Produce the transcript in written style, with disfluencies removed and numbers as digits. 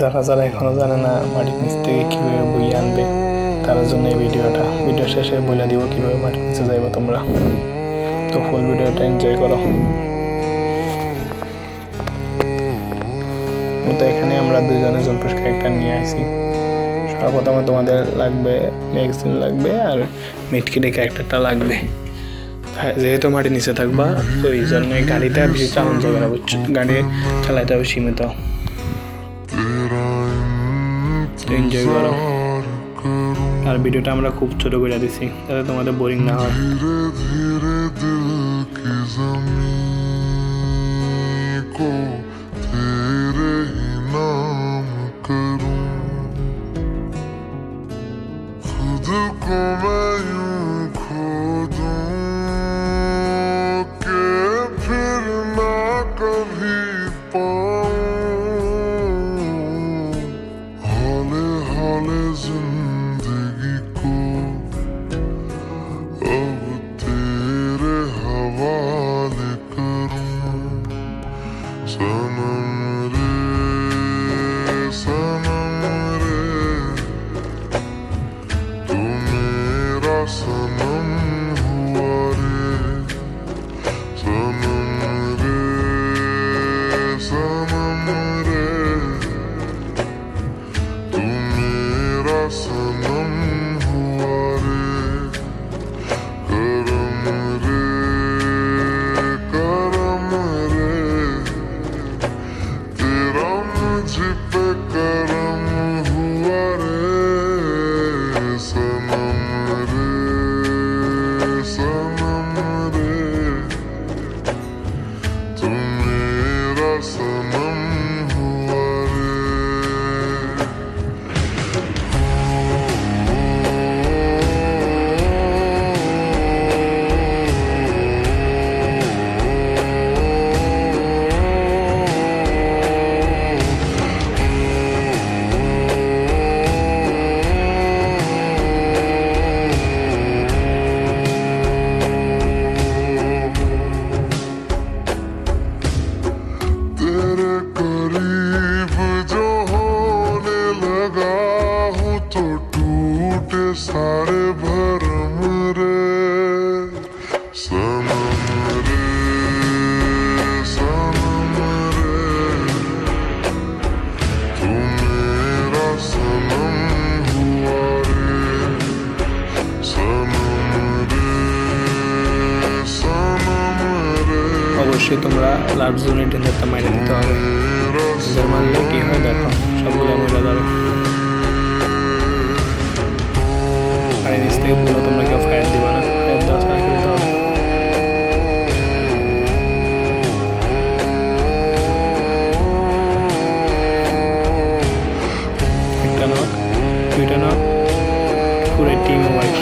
যারা যারা এখনো জানে না মাটির নিচ থেকে কীভাবে বই আনবে তার জন্য এই ভিডিও শেষে বলে দিব কীভাবে মাটির নিচে যাইবো তোমরা। তো ফুল ভিডিওটা এনজয় করো। তো এখানে আমরা দুজনে জলপেশ ক্যারেক্টার নিয়ে আসি। সর্বপ্রথমে তোমাদের লাগবে ম্যাগজিন লাগবে আর মিটকিটে ক্যারেক্টারটা লাগবে। যেহেতু মাটির নিচে থাকবা তো এই জন্য গাড়িটা বেশি চালানো যাবে না, বুঝছো? গাড়ি চালাইতে হবে সীমিত। এনজয় করো। আর ভিডিওটা আমরা খুব ছোট করে দিছি যাতে তোমাদের বোরিং না হয়। जिंदगी को अब तेरे हवाले करूं सनम रे तू मेरा सनम हुआ रे सनम रे तू मेरा सनम हुआ रे करम रे तेरा मुझ पे करम हुआ रे सनम रे तू मेरा सनम हुआ रे। तेरे करीब जो होने लगा हूँ तो टूटे सारे भरम रे सनम रे तू मेरा सनम हुआ रे सनम रे অবশ্যই তোমরা লার্জ ইউনিট ইনজারটা মাইনে দিতে হবে। ইনজার মারলে কি হয় দেখো, সবগুলো মহিলা যাবে। আর এই নিচ থেকে বলো তোমরা কেউ ফায়ার দিবা না, ফায়ার দেওয়া ছাড়া খেলতে হবে। একটা নক, দুইটা নক, পুরো টিম ওয়াইড।